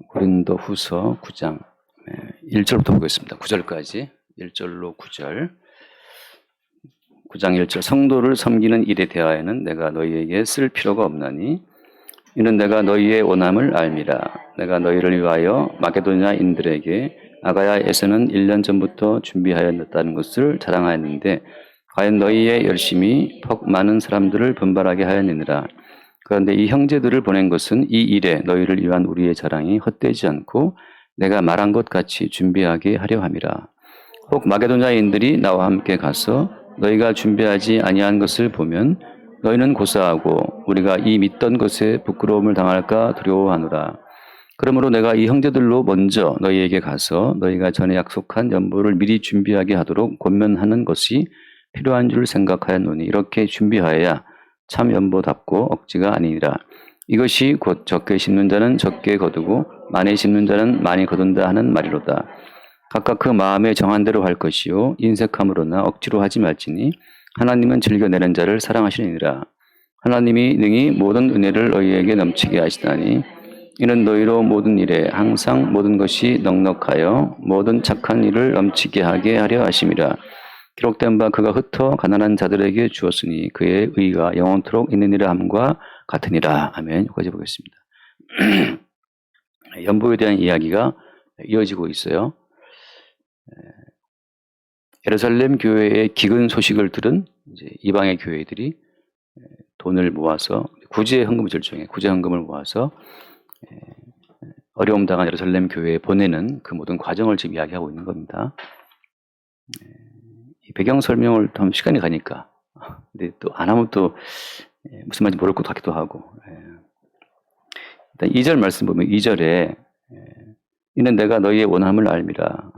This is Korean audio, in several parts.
고린도후서 9장 1절부터 보겠습니다. 9절까지 1절로 9절. 9장 1절. 성도를 섬기는 일에 대하여는 내가 너희에게 쓸 필요가 없나니 이는 내가 너희의 원함을 알미라. 내가 너희를 위하여 마게도냐인들에게 아가야에서는 1년 전부터 준비하였다는 것을 자랑하였는데 과연 너희의 열심이 퍽 많은 사람들을 분발하게 하였느니라. 그런데 이 형제들을 보낸 것은 이 일에 너희를 위한 우리의 자랑이 헛되지 않고 내가 말한 것 같이 준비하게 하려 함이라. 혹 마게도냐인들이 나와 함께 가서 너희가 준비하지 아니한 것을 보면 너희는 고사하고 우리가 이 믿던 것에 부끄러움을 당할까 두려워하노라. 그러므로 내가 이 형제들로 먼저 너희에게 가서 너희가 전에 약속한 연보를 미리 준비하게 하도록 권면하는 것이 필요한 줄 생각하였노니 이렇게 준비하여야 참 연보답고 억지가 아니니라. 이것이 곧 적게 심는 자는 적게 거두고 많이 심는 자는 많이 거둔다 하는 말이로다. 각각 그 마음에 정한 대로 할 것이요 인색함으로나 억지로 하지 말지니 하나님은 즐겨내는 자를 사랑하시느니라. 하나님이 능히 모든 은혜를 너희에게 넘치게 하시다니 이는 너희로 모든 일에 항상 모든 것이 넉넉하여 모든 착한 일을 넘치게 하게 하려 하심이라. 기록된 바 그가 흩어 가난한 자들에게 주었으니 그의 의가 영원토록 있느니라 함과 같으니라. 아멘. 여기까지 보겠습니다. 연보에 대한 이야기가 이어지고 있어요. 예루살렘 교회의 기근 소식을 들은 이제 이방의 교회들이 돈을 모아서 구제 헌금을 절정해 구제 헌금을 모아서 어려움 당한 예루살렘 교회에 보내는 그 모든 과정을 지금 이야기하고 있는 겁니다. 이 배경 설명을 하면 시간이 가니까 근데 또 안 하면 또 무슨 말인지 모를 것 같기도 하고 일단 2절 말씀 보면 2절에 이는 내가 너희의 원함을 알미라.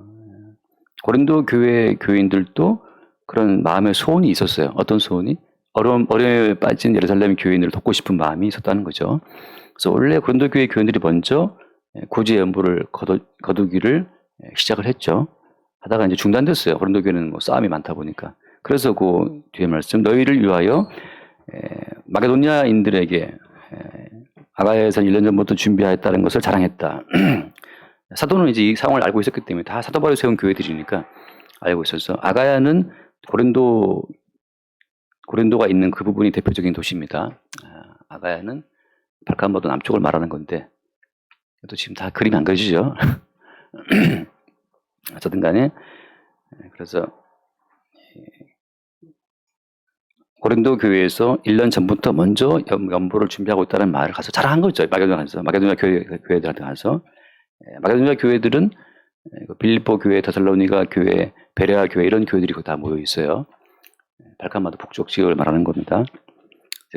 고린도 교회 교인들도 그런 마음의 소원이 있었어요. 어떤 소원이? 어려움에 빠진 예루살렘 교인들을 돕고 싶은 마음이 있었다는 거죠. 그래서 원래 고린도 교회 교인들이 먼저 구제 연보를 거두기를 시작을 했죠. 하다가 이제 중단됐어요. 고린도 교회는 뭐 싸움이 많다 보니까. 그래서 그 뒤에 말씀 너희를 위하여 마게도냐인들에게 아가야에서 1년 전부터 준비하였다는 것을 자랑했다. 사도는 이제 이 상황을 알고 있었기 때문에 다 사도바울이 세운 교회들이니까 알고 있어서 아가야는 고린도가 있는 그 부분이 대표적인 도시입니다. 아가야는 발칸보다 남쪽을 말하는 건데 또 지금 다 그림이 안 그려지죠. 어쨌든 간에 그래서 고린도 교회에서 1년 전부터 먼저 연보를 준비하고 있다는 말을 가서 자랑한 거죠. 마게도냐 교회들한테 가서 마게도냐 교회들은 빌립보 교회, 데살로니가 교회, 베레아 교회 이런 교회들이 다 모여 있어요. 발칸마도 북쪽 지역을 말하는 겁니다.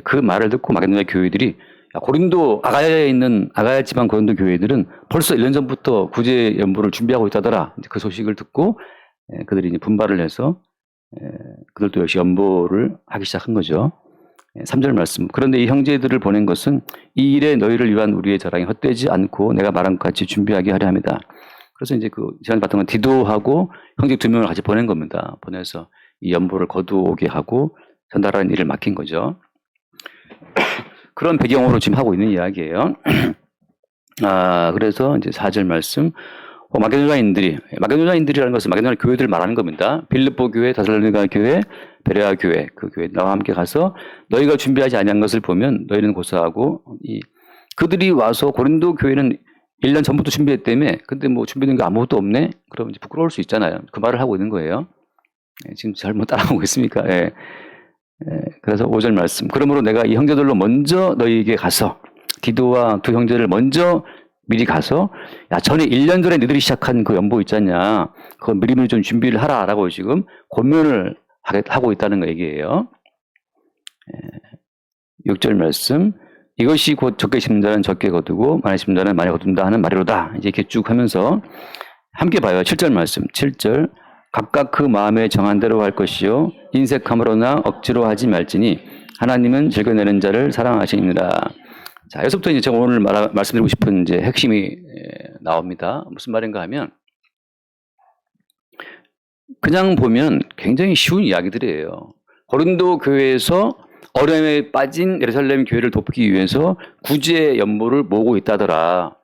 그 말을 듣고 마게도냐 교회들이 고린도 아가야에 있는 아가야 지방 고린도 교회들은 벌써 1년 전부터 구제 연보를 준비하고 있다더라. 그 소식을 듣고 그들이 이제 분발을 해서 그들도 역시 연보를 하기 시작한 거죠. 3절 말씀. 그런데 이 형제들을 보낸 것은 이 일에 너희를 위한 우리의 자랑이 헛되지 않고 내가 말한 것 같이 준비하게 하려 합니다. 그래서 이제 그 지난 같은 건 디도하고 형제 2명을 같이 보낸 겁니다. 보내서 이 연보를 거두오게 하고 전달하는 일을 맡긴 거죠. 그런 배경으로 지금 하고 있는 이야기예요. 그래서 이제 4절 말씀. 마게도냐인들이라는 것은 마게도냐 교회들을 말하는 겁니다. 빌립보 교회, 데살로니가 교회, 베레아 교회, 그 교회 나와 함께 가서 너희가 준비하지 아니한 것을 보면 너희는 고사하고 그들이 와서 고린도 교회는 1년 전부터 준비했다며 근데 뭐 준비된 게 아무것도 없네? 그럼 이제 부끄러울 수 있잖아요. 그 말을 하고 있는 거예요. 지금 잘못 따라오고 있습니까? 그래서 5절 말씀. 그러므로 내가 이 형제들로 먼저 너희에게 가서 디도와 두 형제를 먼저 미리 가서 전에 1년 전에 너희들이 시작한 그 연보 있잖냐. 그거 미리미리 좀 준비를 하라라고 지금 권면을 하고 있다는 거 얘기예요. 6절 말씀. 이것이 곧 적게 심는 자는 적게 거두고 많이 심는 자는 많이 거둔다 하는 말이로다. 이제 이렇게 쭉 하면서 함께 봐요. 7절 말씀. 7절. 각각 그 마음에 정한 대로 할 것이요 인색함으로나 억지로 하지 말지니 하나님은 즐겨내는 자를 사랑하시느니라. 자, 여기서부터 이제 제가 오늘 말씀드리고 싶은 이제 핵심이 나옵니다. 무슨 말인가 하면 그냥 보면 굉장히 쉬운 이야기들이에요. 고린도 교회에서 어려움에 빠진 예루살렘 교회를 돕기 위해서 구제 연보를 모으고 있다더라.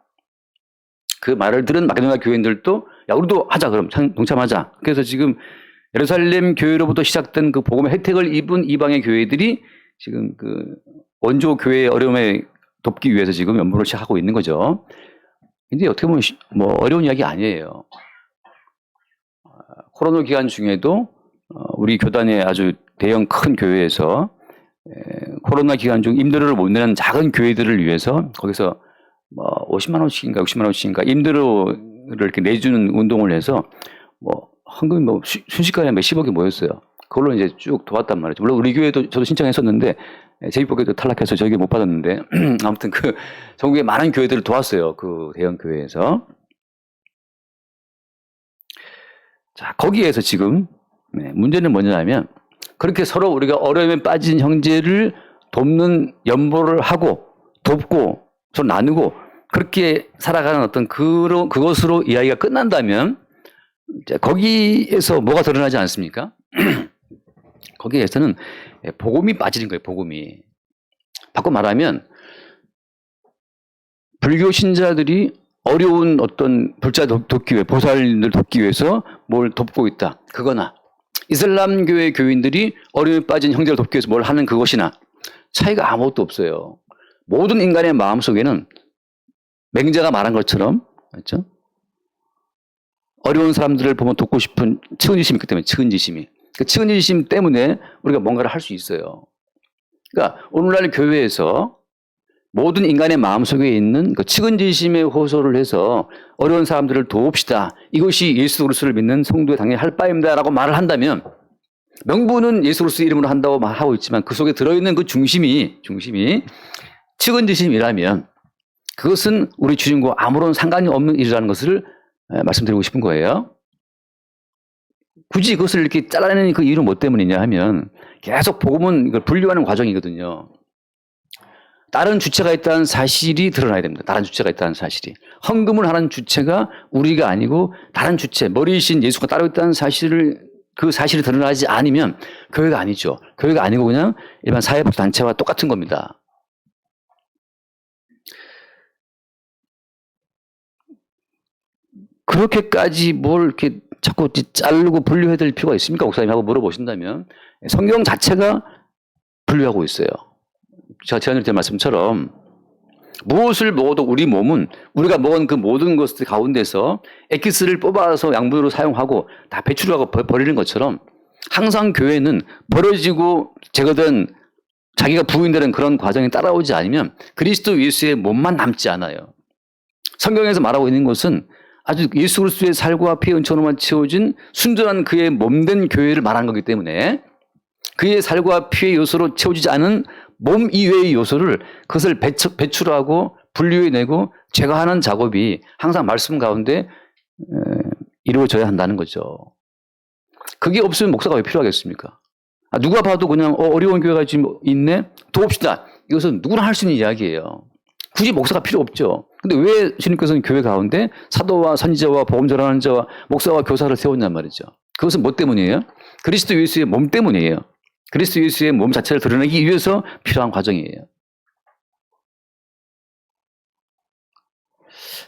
그 말을 들은 마게도냐 교인들도 야 우리도 하자 그럼 동참하자. 그래서 지금 예루살렘 교회로부터 시작된 그 복음의 혜택을 입은 이방의 교회들이 지금 그 원조 교회의 어려움에 돕기 위해서 지금 연보를 시작하고 있는 거죠. 근데 어떻게 보면 뭐 어려운 이야기 아니에요. 코로나 기간 중에도 우리 교단의 아주 대형 큰 교회에서 코로나 기간 중 임대료를 못 내는 작은 교회들을 위해서 거기서 뭐 50만 원씩인가 60만 원씩인가 임대료를 이렇게 내주는 운동을 해서 뭐 헌금이 뭐 순식간에 몇십억이 모였어요. 그걸로 이제 쭉 도왔단 말이죠. 물론 우리 교회도 저도 신청했었는데 제비법에도 탈락해서 저에게 못 받았는데 아무튼 그 전국의 많은 교회들을 도왔어요. 그 대형 교회에서. 자, 거기에서 지금 문제는 뭐냐면 그렇게 서로 우리가 어려움에 빠진 형제를 돕는 연보를 하고 돕고 서로 나누고 그렇게 살아가는 어떤 그것으로 이야기가 끝난다면 거기에서 뭐가 드러나지 않습니까? 거기에서는 복음이 빠지는 거예요. 복음이. 바꿔 말하면 불교 신자들이 어려운 어떤 불자 돕기 위해 보살님들 돕기 위해서 뭘 돕고 있다. 그거나 이슬람교의 교인들이 어려움에 빠진 형제를 돕기 위해서 뭘 하는 그것이나 차이가 아무것도 없어요. 모든 인간의 마음속에는 맹자가 말한 것처럼 그렇죠? 어려운 사람들을 보면 돕고 싶은 측은지심이 있기 때문에 측은지심이. 그 측은지심 때문에 우리가 뭔가를 할 수 있어요. 그러니까 오늘날 교회에서 모든 인간의 마음속에 있는 그 측은지심에 호소를 해서 어려운 사람들을 도웁시다. 이것이 예수 그리스도를 믿는 성도의 당연히 할 바입니다라고 말을 한다면 명분은 예수 그리스도 이름으로 한다고 말하고 있지만 그 속에 들어있는 그 중심이 측은지심이라면 그것은 우리 주님과 아무런 상관이 없는 일이라는 것을 말씀드리고 싶은 거예요. 굳이 그것을 이렇게 잘라내는 그 이유는 뭐 때문이냐 하면 계속 복음은 이걸 분류하는 과정이거든요. 다른 주체가 있다는 사실이 드러나야 됩니다. 다른 주체가 있다는 사실이. 헌금을 하는 주체가 우리가 아니고 다른 주체, 머리이신 예수가 따로 있다는 그 사실이 드러나지 않으면 교회가 아니죠. 교회가 아니고 그냥 일반 사회복지단체와 똑같은 겁니다. 그렇게까지 뭘 이렇게 자꾸 자르고 분류해야 될 필요가 있습니까? 목사님하고 물어보신다면 성경 자체가 분류하고 있어요. 제가 지난주에 드린 말씀처럼 무엇을 먹어도 우리 몸은 우리가 먹은 그 모든 것들 가운데서 엑기스를 뽑아서 양분으로 사용하고 다 배출하고 버리는 것처럼 항상 교회는 버려지고 제거된 자기가 부인되는 그런 과정이 따라오지 않으면 그리스도 예수의 몸만 남지 않아요. 성경에서 말하고 있는 것은 아주 예수 그리스도의 살과 피의 은총으로만 채워진 순전한 그의 몸된 교회를 말한 거기 때문에 그의 살과 피의 요소로 채워지지 않은 몸 이외의 요소를 그것을 배출하고 분류해내고 제거하는 작업이 항상 말씀 가운데 이루어져야 한다는 거죠. 그게 없으면 목사가 왜 필요하겠습니까? 누가 봐도 그냥 어려운 교회가 지금 있네? 도웁시다. 이것은 누구나 할 수 있는 이야기예요. 굳이 목사가 필요 없죠. 근데 왜 주님께서는 교회 가운데 사도와 선지자와 복음 전하는 자와 목사와 교사를 세웠냔 말이죠. 그것은 뭐 때문이에요? 그리스도 예수의 몸 때문이에요. 그리스도 예수의 몸 자체를 드러내기 위해서 필요한 과정이에요.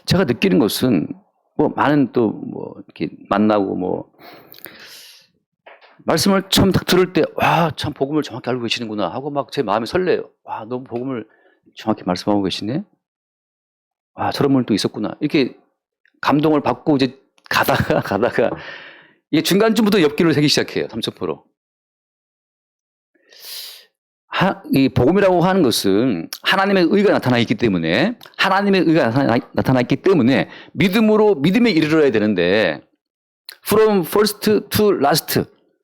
제가 느끼는 것은 뭐 많은 또 뭐 이렇게 만나고 말씀을 처음 딱 들을 때 와, 참 복음을 정확히 알고 계시는구나 하고 막 제 마음이 설레요. 와, 너무 복음을 정확히 말씀하고 계시네. 와, 저런 분도 있었구나. 이렇게 감동을 받고 이제 가다가 이게 중간쯤부터 옆길을 세기 시작해요. 3,000%. 이 복음이라고 하는 것은 하나님의 의가 나타나 있기 때문에 믿음으로 믿음에 이르러야 되는데 from first to last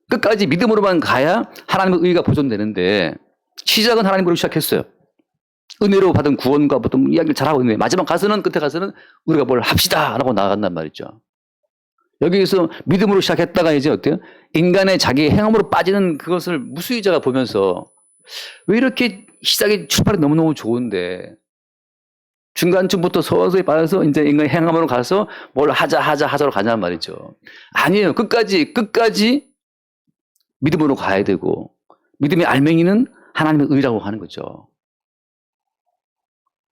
끝까지 믿음으로만 가야 하나님의 의가 보존되는데 시작은 하나님으로 시작했어요. 은혜로 받은 구원과 보통 이야기를 잘하고 있는데 마지막 끝에 가서는 우리가 뭘 합시다 라고 나아간단 말이죠. 여기에서 믿음으로 시작했다가 이제 어때요? 인간의 자기 행함으로 빠지는 그것을 무수히자가 보면서 왜 이렇게 시작이 출발이 너무너무 좋은데 중간쯤부터 서서히 빠져서 이제 인간의 행함으로 가서 뭘 하자로 가냔 말이죠. 아니에요. 끝까지 믿음으로 가야 되고 믿음의 알맹이는 하나님의 의라고 하는 거죠.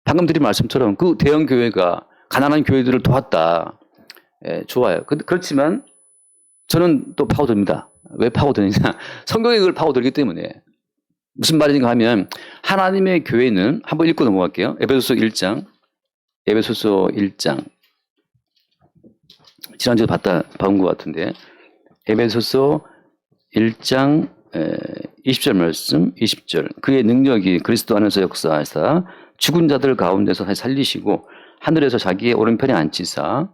방금 드린 말씀처럼 그 대형 교회가 가난한 교회들을 도왔다. 좋아요. 그렇지만 저는 또 파고듭니다. 왜 파고드느냐? 성경에 그걸 파고들기 때문에. 무슨 말인가 하면 하나님의 교회는 한번 읽고 넘어갈게요. 에베소서 1장. 에베소서 1장. 지난주에 봐온 것 같은데 에베소서 1장 20절 말씀 20절 그의 능력이 그리스도 안에서 역사하사 죽은 자들 가운데서 다시 살리시고 하늘에서 자기의 오른편에 앉히사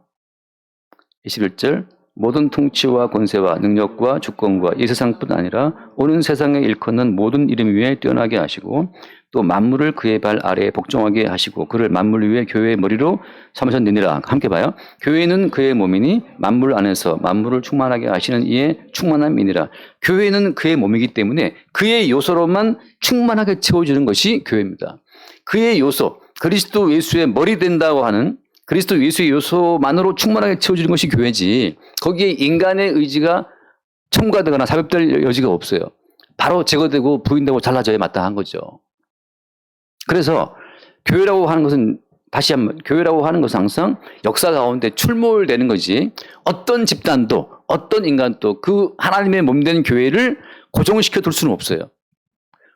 21절 모든 통치와 권세와 능력과 주권과 이 세상뿐 아니라 오는 세상에 일컫는 모든 이름 위에 뛰어나게 하시고 또 만물을 그의 발 아래에 복종하게 하시고 그를 만물 위에 교회의 머리로 삼으셨느니라. 함께 봐요. 교회는 그의 몸이니 만물 안에서 만물을 충만하게 하시는 이의 충만함이니라. 교회는 그의 몸이기 때문에 그의 요소로만 충만하게 채워주는 것이 교회입니다. 그의 요소, 그리스도 예수의 머리 된다고 하는 그리스도 예수의 요소만으로 충만하게 채워주는 것이 교회지 거기에 인간의 의지가 첨가되거나 삽입될 여지가 없어요. 바로 제거되고 부인되고 잘라져야 마땅한 거죠. 그래서 교회라고 하는 것은 다시 한번 교회라고 하는 것은 항상 역사 가운데 출몰되는 거지 어떤 집단도 어떤 인간도 그 하나님의 몸된 교회를 고정시켜 둘 수는 없어요.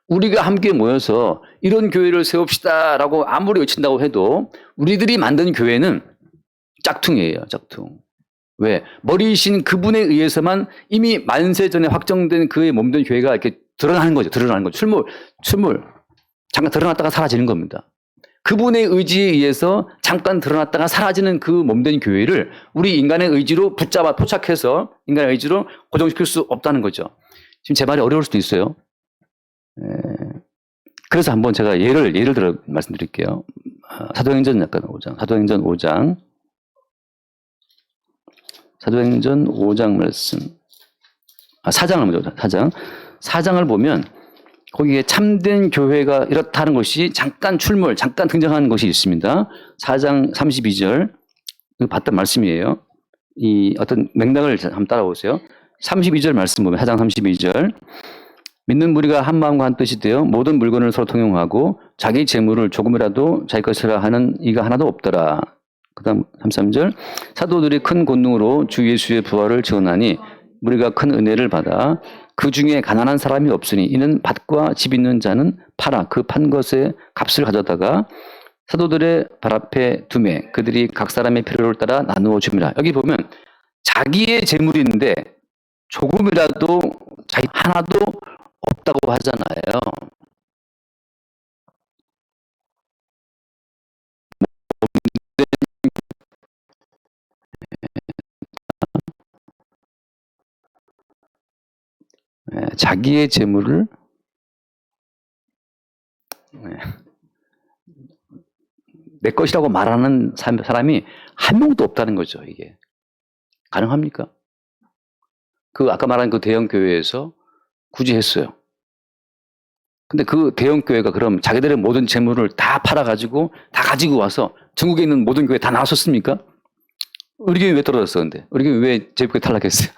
우리가 함께 모여서 이런 교회를 세웁시다라고 아무리 외친다고 해도 우리들이 만든 교회는 짝퉁이에요. 짝퉁. 왜? 머리이신 그분에 의해서만 이미 만세 전에 확정된 그의 몸된 교회가 이렇게 드러나는 거죠. 드러나는 거죠. 출몰. 잠깐 드러났다가 사라지는 겁니다. 그분의 의지에 의해서 잠깐 드러났다가 사라지는 그 몸된 교회를 우리 인간의 의지로 붙잡아 포착해서 인간의 의지로 고정시킬 수 없다는 거죠. 지금 제 말이 어려울 수도 있어요. 그래서 한번 제가 예를 들어 말씀드릴게요. 사도행전 약간 5장. 사도행전 5장 말씀. 4장을 먼저 4장을 보면 거기에 참된 교회가 이렇다는 것이 잠깐 잠깐 등장하는 것이 있습니다. 4장 32절 봤던 말씀이에요. 이 어떤 맥락을 한번 따라오세요. 32절 말씀 보면 4장 32절 믿는 무리가 한 마음과 한 뜻이 되어 모든 물건을 서로 통용하고 자기 재물을 조금이라도 자기 것이라 하는 이가 하나도 없더라. 그 다음 33절 사도들이 큰 권능으로 주 예수의 부활을 증언하니 우리가 큰 은혜를 받아 그 중에 가난한 사람이 없으니 이는 밭과 집 있는 자는 팔아 그 판 것의 값을 가져다가 사도들의 발 앞에 두매 그들이 각 사람의 필요를 따라 나누어 줍니다. 여기 보면 자기의 재물인데 조금이라도 자기 하나도 없다고 하잖아요. 자기의 재물을 내 것이라고 말하는 사람이 한 명도 없다는 거죠. 이게 가능합니까? 그 아까 말한 그 대형 교회에서 굳이 했어요. 근데 그 대형 교회가 그럼 자기들의 모든 재물을 다 팔아가지고 다 가지고 와서 전국에 있는 모든 교회 다 나왔었습니까? 우리 교회 왜 떨어졌어? 근데 우리 교회 왜 제비교회 탈락했어요?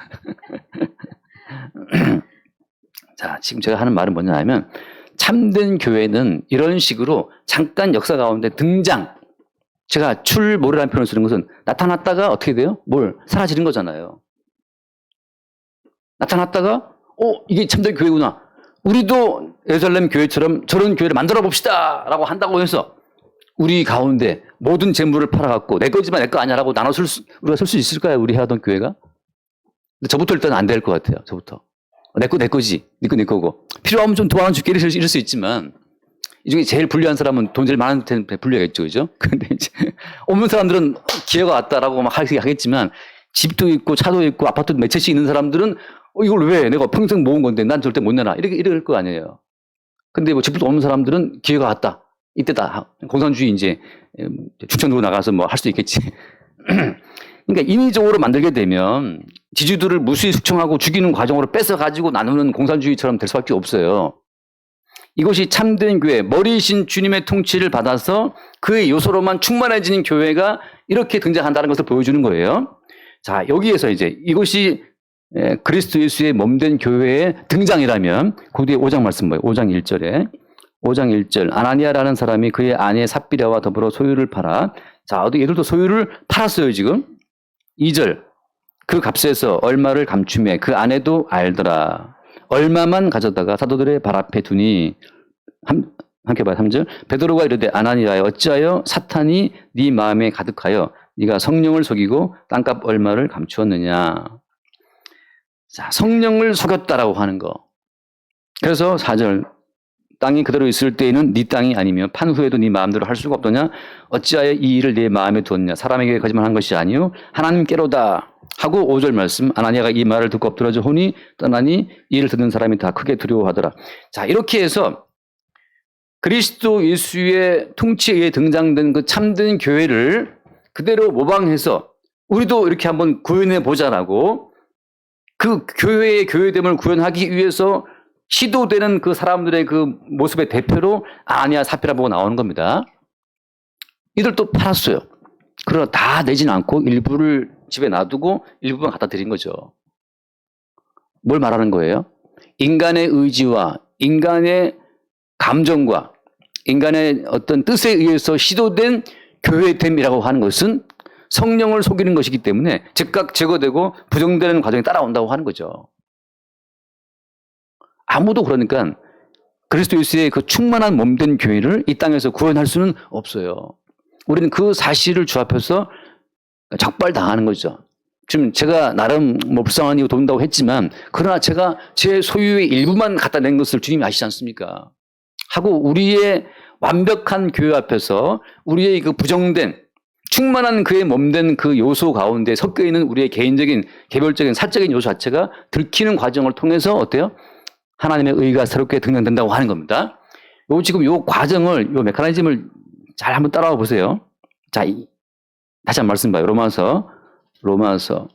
자, 지금 제가 하는 말은 뭐냐면 참된 교회는 이런 식으로 잠깐 역사 가운데 등장. 제가 출몰이라는 표현을 쓰는 것은 나타났다가 어떻게 돼요? 사라지는 거잖아요. 나타났다가 이게 참된 교회구나. 우리도 예루살렘 교회처럼 저런 교회를 만들어 봅시다 라고 한다고 해서 우리 가운데 모든 재물을 팔아갖고 내 거지만 내 거 아니야라고 우리가 쓸 수 있을까요? 우리 해하던 교회가? 근데 저부터 일단 안 될 것 같아요. 저부터. 내 거지. 네 거고. 필요하면 좀 도와는 줄게 이럴 수 있지만 이 중에 제일 불리한 사람은 돈 제일 많은 데는 불리하겠죠. 그죠? 근데 이제 없는 사람들은 기회가 왔다라고 막 하겠지만 집도 있고 차도 있고 아파트도 몇 채씩 있는 사람들은 이걸 왜 내가 평생 모은 건데 난 절대 못 내놔. 이럴 거 아니에요. 근데 뭐 집도 없는 사람들은 기회가 왔다. 이때다. 공산주의 이제 충청 들고 나가서 뭐 할 수 있겠지. 그러니까 인위적으로 만들게 되면 지주들을 무수히 숙청하고 죽이는 과정으로 뺏어가지고 나누는 공산주의처럼 될 수밖에 없어요. 이것이 참된 교회, 머리이신 주님의 통치를 받아서 그의 요소로만 충만해지는 교회가 이렇게 등장한다는 것을 보여주는 거예요. 자, 여기에서 이제 이것이 그리스도 예수의 몸된 교회의 등장이라면 그 뒤에 5장 말씀 뭐예요? 5장 1절에 5장 1절 아나니아라는 사람이 그의 아내 삽비라와 더불어 소유를 팔아 자, 얘들도 소유를 팔았어요, 지금. 2절. 그 값에서 얼마를 감추매 그 아내도 알더라. 얼마만 가져다가 사도들의 발 앞에 두니 함께 봐요. 3절. 베드로가 이르되 아나니아여 어찌하여 사탄이 네 마음에 가득하여 네가 성령을 속이고 땅값 얼마를 감추었느냐. 자, 성령을 속였다라고 하는 거. 그래서 4절. 땅이 그대로 있을 때에는 네 땅이 아니며 판 후에도 네 마음대로 할 수가 없더냐. 어찌하여 이 일을 네 마음에 두었냐. 사람에게 거짓말한 것이 아니요 하나님께로다. 하고 5절 말씀. 아나니아가 이 말을 듣고 엎드러져 혼이 떠나니 이 일을 듣는 사람이 다 크게 두려워하더라. 자, 이렇게 해서 그리스도 예수의 통치에 의해 등장된 그 참된 교회를 그대로 모방해서 우리도 이렇게 한번 구현해 보자라고 그 교회의 교회됨을 구현하기 위해서 시도되는 그 사람들의 그 모습의 대표로 아나니아 사피라 보고 나오는 겁니다. 이들도 팔았어요. 그러나 다 내진 않고 일부를 집에 놔두고 일부만 갖다 드린 거죠. 뭘 말하는 거예요? 인간의 의지와 인간의 감정과 인간의 어떤 뜻에 의해서 시도된 교회됨이라고 하는 것은 성령을 속이는 것이기 때문에 즉각 제거되고 부정되는 과정이 따라온다고 하는 거죠. 아무도 그러니까 그리스도 예수의 그 충만한 몸된 교회를 이 땅에서 구원할 수는 없어요. 우리는 그 사실을 주합해서 적발당하는 거죠. 지금 제가 나름 뭐 불쌍한 이유 돕는다고 했지만 그러나 제가 제 소유의 일부만 갖다 낸 것을 주님이 아시지 않습니까? 하고 우리의 완벽한 교회 앞에서 우리의 그 부정된 충만한 그의 몸된 그 요소 가운데 섞여 있는 우리의 개인적인 개별적인 사적인 요소 자체가 들키는 과정을 통해서 어때요? 하나님의 의가 새롭게 등장된다고 하는 겁니다. 지금 요 과정을 요 메커니즘을 잘 한번 따라와 보세요. 자, 다시 한번 말씀 봐요. 로마서 5장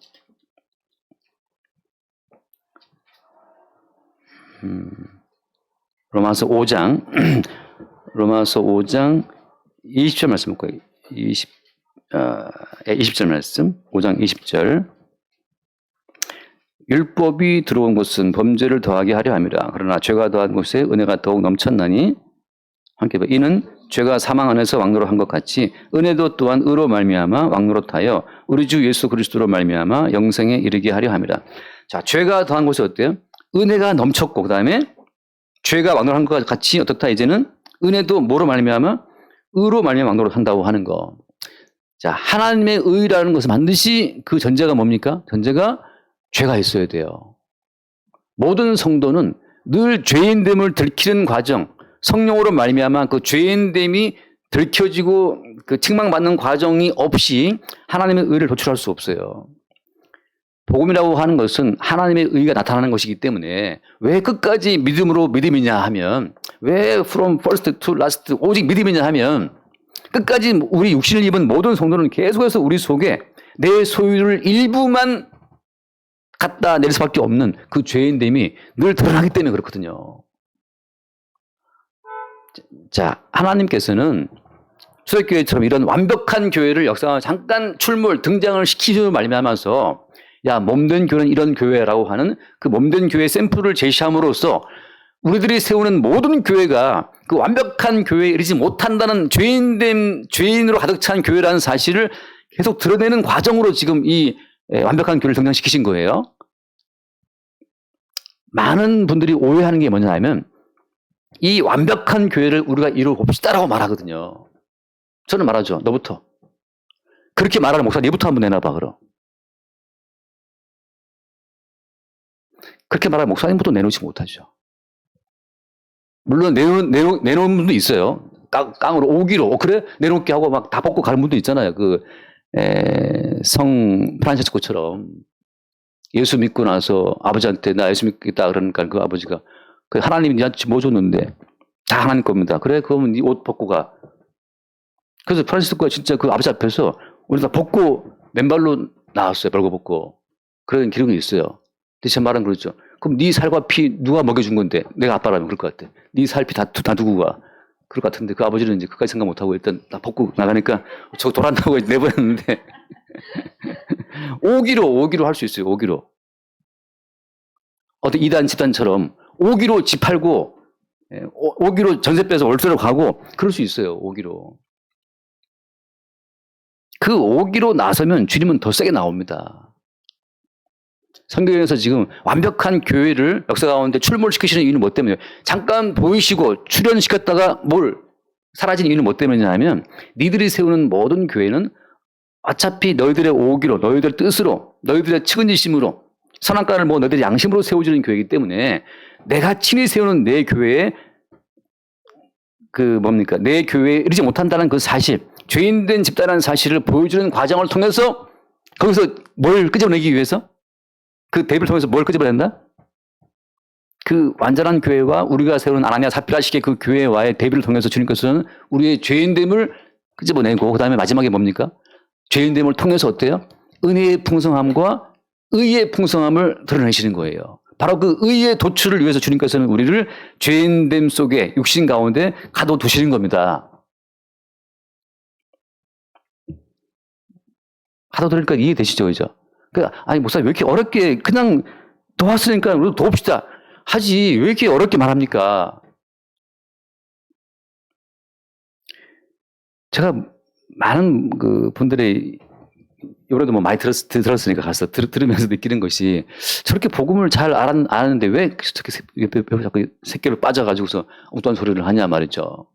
로마서 5장 20절 말씀 볼까요? 20절 말씀 5장 20절 율법이 들어온 곳은 범죄를 더하게 하려 함이라. 그러나 죄가 더한 곳에 은혜가 더욱 넘쳤나니 함께 봐. 이는 죄가 사망 안에서 왕노릇한 것 같이 은혜도 또한 의로 말미암아 왕노릇하여 우리 주 예수 그리스도로 말미암아 영생에 이르게 하려 함이라. 자, 죄가 더한 곳이 어때요? 은혜가 넘쳤고 그다음에 죄가 왕노릇한 것 같이 어떻다 이제는 은혜도 뭐로 말미암아 의로 말미암아 왕노릇한다고 하는 거. 자, 하나님의 의라는 것은 반드시 그 전제가 뭡니까? 전제가 죄가 있어야 돼요. 모든 성도는 늘 죄인됨을 들키는 과정, 성령으로 말미암아 그 죄인됨이 들켜지고 그 책망받는 과정이 없이 하나님의 의를 도출할 수 없어요. 복음이라고 하는 것은 하나님의 의가 나타나는 것이기 때문에 왜 끝까지 믿음으로 믿음이냐 하면 왜 from first to last 오직 믿음이냐 하면 끝까지 우리 육신을 입은 모든 성도는 계속해서 우리 속에 내 소유를 일부만 갖다 낼 수밖에 없는 그 죄인됨이 늘 드러나기 때문에 그렇거든요. 자, 하나님께서는 초대교회처럼 이런 완벽한 교회를 역사가 잠깐 등장을 시키지 말미암아서 야, 몸된 교회는 이런 교회라고 하는 그 몸된 교회 샘플을 제시함으로써 우리들이 세우는 모든 교회가 그 완벽한 교회에 이르지 못한다는 죄인으로 가득 찬 교회라는 사실을 계속 드러내는 과정으로 지금 이 완벽한 교회를 등장시키신 거예요. 많은 분들이 오해하는 게 뭐냐 하면 이 완벽한 교회를 우리가 이루어 봅시다라고 말하거든요. 저는 말하죠. 너부터. 그렇게 말하는 목사 네부터 한번 내놔봐 그럼. 그렇게 말하는 목사님부터 내놓지 못하죠. 물론 내놓은 분도 있어요. 깡으로 오기로 그래 내놓게 하고 막 다 벗고 가는 분도 있잖아요. 성 프란체스코처럼 예수 믿고 나서 아버지한테 나 예수 믿겠다 그러니까 그 아버지가 그 하나님이 니한테 뭐 줬는데 다 하나님 겁니다. 그래 그러면 네 옷 벗고 가. 그래서 프란체스코가 진짜 그 아버지 앞에서 우리 다 벗고 맨발로 나왔어요. 벌거벗고. 그런 기록이 있어요. 근데 제 말은 그렇죠. 그럼 네 살과 피 누가 먹여준 건데 내가 아빠라면 그럴 것 같아. 네 살 피 다 두고 가. 그럴 것 같은데 그 아버지는 이제 그까지 생각 못하고 일단 다 벗고 나가니까 저 돌아간다고 내보냈는데 오기로 할 수 있어요. 오기로. 어떤 이단 집단처럼 오기로 집 팔고 오기로 전세 빼서 월세로 가고 그럴 수 있어요. 오기로. 그 오기로 나서면 주님은 더 세게 나옵니다. 성경에서 지금 완벽한 교회를 역사 가운데 출몰시키시는 이유는 뭐 때문이에요? 잠깐 보이시고 출현시켰다가 사라진 이유는 뭐 때문이냐면 니들이 세우는 모든 교회는 어차피 너희들의 오기로, 너희들의 뜻으로, 너희들의 측은지심으로 선악과를 너희들의 양심으로 세워지는 교회이기 때문에 내가 친히 세우는 내 교회에 내 교회에 이르지 못한다는 그 사실, 죄인된 집단이라는 사실을 보여주는 과정을 통해서 거기서 뭘 끄집어내기 위해서? 그 대비를 통해서 뭘 끄집어낸다? 그 완전한 교회와 우리가 세우는 아나니아 사피라식의 그 교회와의 대비를 통해서 주님께서는 우리의 죄인됨을 끄집어내고 그 다음에 마지막에 뭡니까? 죄인됨을 통해서 어때요? 은혜의 풍성함과 의의 풍성함을 드러내시는 거예요. 바로 그 의의 도출을 위해서 주님께서는 우리를 죄인됨 속에 육신 가운데 가둬두시는 겁니다. 가둬두니까 이해되시죠? 그죠? 아니, 목사님 왜 이렇게 어렵게 그냥 도왔으니까 우리도 도웁시다 하지 왜 이렇게 어렵게 말합니까? 제가 많은 분들의 이번에도 많이 들었으니까 가서 들으면서 느끼는 것이 저렇게 복음을 잘 아는데 왜 저렇게 자꾸 새끼로 빠져가지고서 엉뚱한 소리를 하냐 말이죠.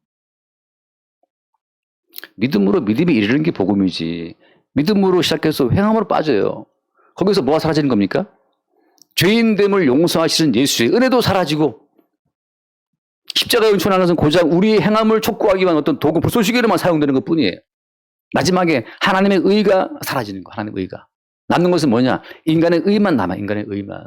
믿음으로 믿음이 이르는 게 복음이지. 믿음으로 시작해서 행함으로 빠져요. 거기서 뭐가 사라지는 겁니까? 죄인됨을 용서하시는 예수의 은혜도 사라지고 십자가에 은총하는 것은 고작 우리의 행함을 촉구하기 위한 어떤 도구, 불쏘시개로만 사용되는 것뿐이에요. 마지막에 하나님의 의가 사라지는 거, 하나님의 의가. 남는 것은 뭐냐? 인간의 의만 남아, 인간의 의만.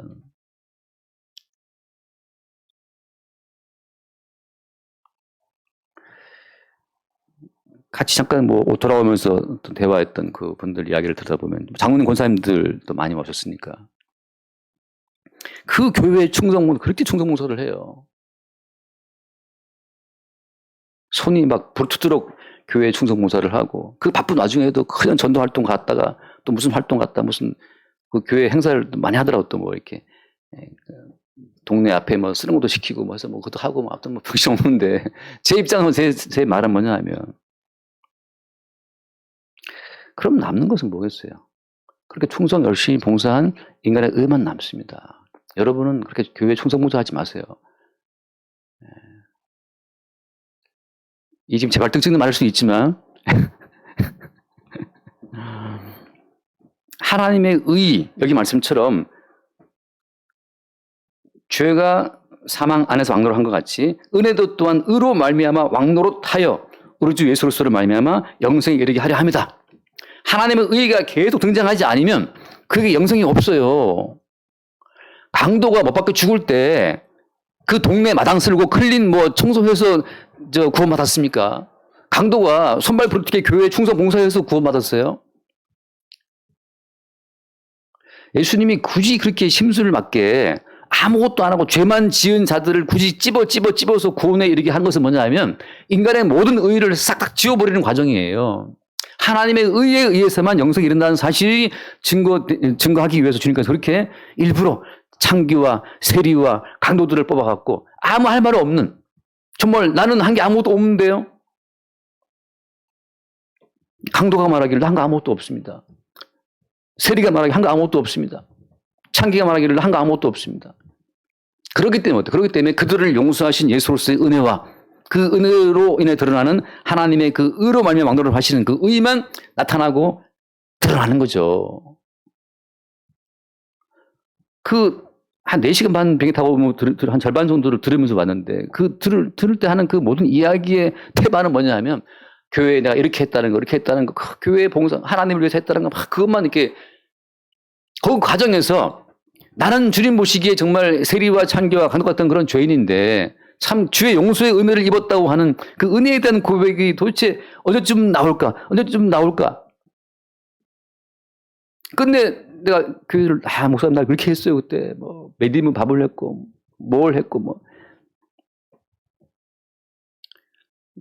같이 잠깐 돌아오면서 대화했던 그 분들 이야기를 듣다 보면 장로님 권사님들도 많이 오셨으니까 그 교회에 그렇게 충성봉사를 해요. 손이 막 부르트도록 교회에 충성봉사를 하고 그 바쁜 와중에도 큰 전도 활동 갔다가 또 무슨 활동 갔다 무슨 그 교회 행사를 많이 하더라고 또 이렇게 동네 앞에 쓰는 것도 시키고 해서 그것도 하고 아무튼 병신 없는데 제 입장에서 제 말은 뭐냐 하면 그럼 남는 것은 뭐겠어요? 그렇게 충성 열심히 봉사한 인간의 의만 남습니다. 여러분은 그렇게 교회에 충성봉사하지 마세요. 이 지금 제 발등찍는 말일 수 있지만 하나님의 의, 여기 말씀처럼 죄가 사망 안에서 왕노로 한 것 같이 은혜도 또한 의로 말미암아 왕노로 타여 우리 주 예수 그리스도로 말미암아 영생에 이르게 하려 합니다. 하나님의 의가 계속 등장하지 않으면 그게 영생이 없어요. 강도가 못 박혀 죽을 때 그 동네 마당 쓸고 클린 청소해서 구원받았습니까? 강도가 손발 부르트게 교회에 충성 봉사해서 구원받았어요? 예수님이 굳이 그렇게 심술을 맞게 아무것도 안 하고 죄만 지은 자들을 굳이 찝어서 구원에 이르게 한 것은 뭐냐 하면 인간의 모든 의의를 싹 지워버리는 과정이에요. 하나님의 의에 의해서만 영생이 이른다는 사실이 증거하기 위해서 주님께서 그렇게 일부러 창기와 세리와 강도들을 뽑아갖고 아무 할 말 없는 정말 나는 한 게 아무것도 없는데요. 강도가 말하기를 한 거 아무것도 없습니다. 세리가 말하기를 한 거 아무것도 없습니다. 창기가 말하기를 한 거 아무것도 없습니다. 그렇기 때문에 그들을 용서하신 예수로서의 은혜와 그 은혜로 인해 드러나는 하나님의 그 의로 말미암아 왕노를 하시는 그 의만 나타나고 드러나는 거죠. 한 4시간 반 비행기 타고 한 절반 정도를 들으면서 왔는데 들을 때 하는 그 모든 이야기의 태반은 뭐냐 하면 교회에 내가 이렇게 했다는 거, 교회 봉사, 하나님을 위해서 했다는 거, 그것만 이렇게 그 과정에서 나는 주님 보시기에 정말 세리와 창기와 강도 같은 그런 죄인인데 참 주의 용서의 은혜를 입었다고 하는 그 은혜에 대한 고백이 도대체 언제쯤 나올까? 근데 내가 교회를 목사님 나 그렇게 했어요 그때 매디면 밥을 했고 뭘 했고